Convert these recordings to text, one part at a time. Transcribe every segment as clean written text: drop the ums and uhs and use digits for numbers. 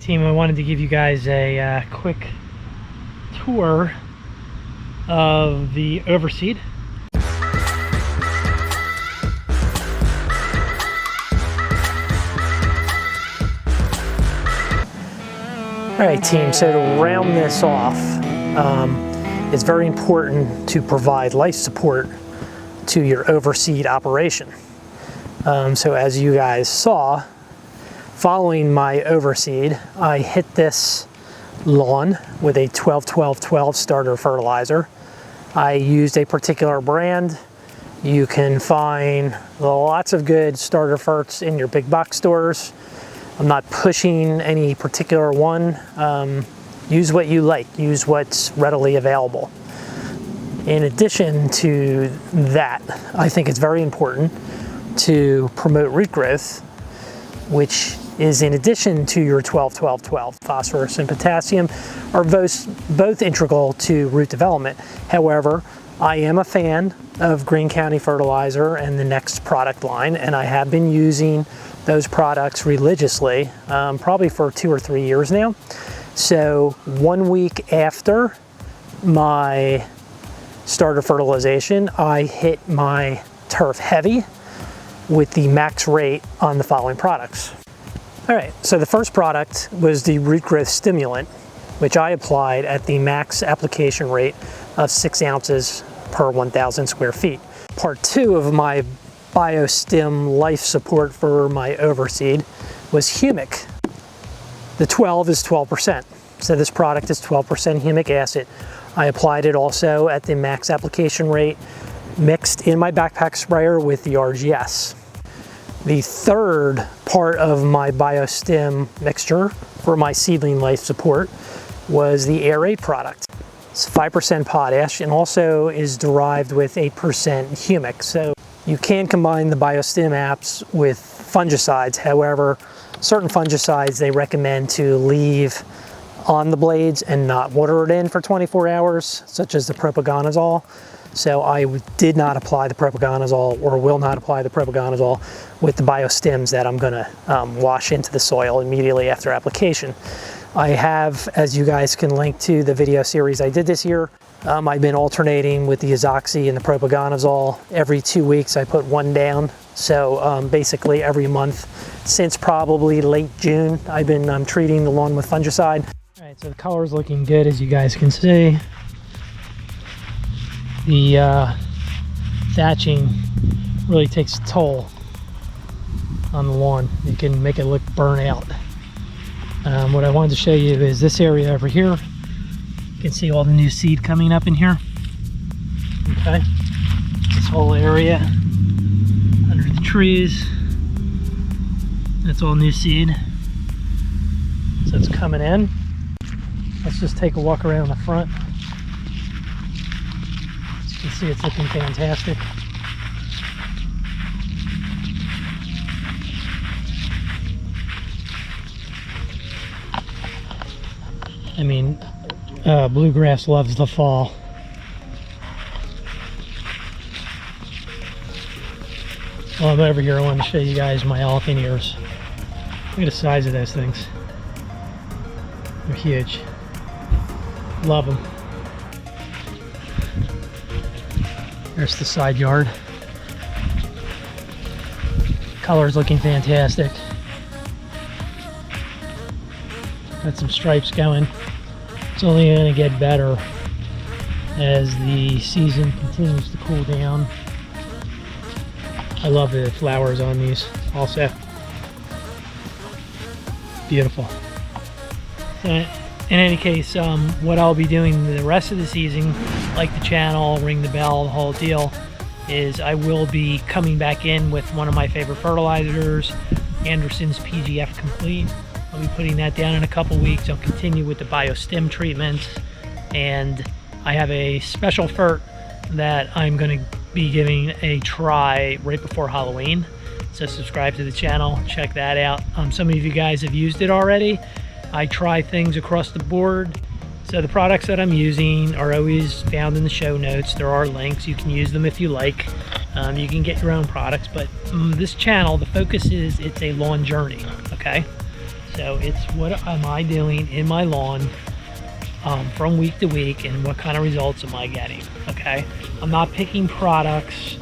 Team, I wanted to give you guys a quick tour of the Overseed. Alright team, so to round this off, it's very important to provide life support to your overseed operation. So as you guys saw, following my overseed, I hit this lawn with a 12-12-12 starter fertilizer. I used a particular brand. You can find lots of good starter ferts in your big box stores. I'm not pushing any particular one. Use what you like, use what's readily available. In addition to that, I think it's very important to promote root growth, which is in addition to your 12-12-12. Phosphorus and potassium are both integral to root development. However, I am a fan of Green County Fertilizer and the N-Ext product line, and I have been using those products religiously, probably for 2 or 3 years now. So 1 week after my starter fertilization, I hit my turf heavy with the max rate on the following products. All right, so the first product was the root growth stimulant, which I applied at the max application rate of 6 ounces per 1,000 square feet. Part 2 of my Bio-Stim life support for my overseed was Humic. The 12 is 12%, so this product is 12% humic acid. I applied it also at the max application rate, mixed in my backpack sprayer with the RGS. The third part of my Bio-Stim mixture for my seedling life support was the Aerate product. It's 5% potash and also is derived with 8% humic. So you can combine the Bio-Stim apps with fungicides. However, certain fungicides they recommend to leave on the blades and not water it in for 24 hours, such as the propaganazole. So I did not apply the propaganazole, or will not apply the propaganazole, with the Bio-Stims that I'm gonna wash into the soil immediately after application. I have, as you guys can link to the video series I did this year, I've been alternating with the azoxy and the propaganazole. Every 2 weeks I put one down. So basically every month since probably late June, I've been treating the lawn with fungicide. All right, so the color is looking good, as you guys can see. The thatching really takes a toll on the lawn. You can make it look burnt out. What I wanted to show you is this area over here. You can see all the new seed coming up in here. Okay, this whole area under the trees, that's all new seed. So it's coming in. Let's just take a walk around the front. As you can see, it's looking fantastic. I mean, bluegrass loves the fall. While I'm over here, I want to show you guys my elephant ears. Look at the size of those things. They're huge. Love them. There's the side yard. Color's looking fantastic. Got some stripes going. It's only going to get better as the season continues to cool down. I love the flowers on these also. Beautiful. So in any case, what I'll be doing the rest of the season, like the channel, ring the bell, the whole deal, is I will be coming back in with one of my favorite fertilizers, Anderson's PGF Complete. I'll be putting that down in a couple weeks. I'll continue with the Bio-Stim treatments, and I have a special fert that I'm going to be giving a try right before Halloween. So subscribe to the channel, check that out. Some of you guys have used it already. I try things across the board. So the products that I'm using are always found in the show notes. There are links. You can use them if you like. You can get your own products, but this channel, the focus is it's a lawn journey, okay? So it's what am I doing in my lawn from week to week, and what kind of results am I getting, okay? I'm not picking products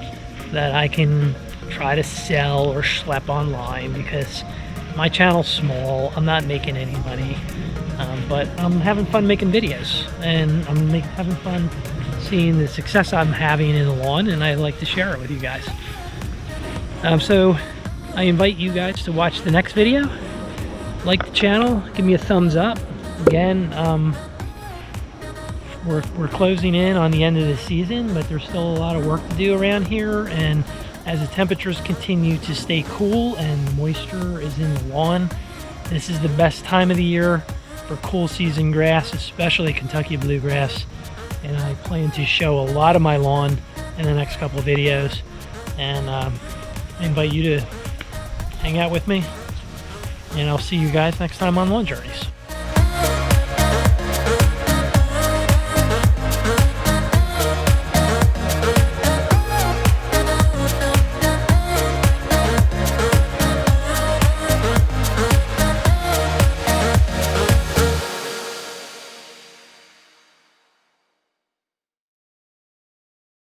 that I can try to sell or schlep online, because my channel's small. I'm not making any money, but I'm having fun making videos, and I'm having fun seeing the success I'm having in the lawn, and I like to share it with you guys. So I invite you guys to watch the next video. Like the channel, give me a thumbs up. Again, we're closing in on the end of the season, but there's still a lot of work to do around here, and as the temperatures continue to stay cool and moisture is in the lawn, this is the best time of the year for cool season grass, especially Kentucky bluegrass. And I plan to show a lot of my lawn in the next couple of videos, and I invite you to hang out with me, and I'll see you guys next time on Lawn Journeys.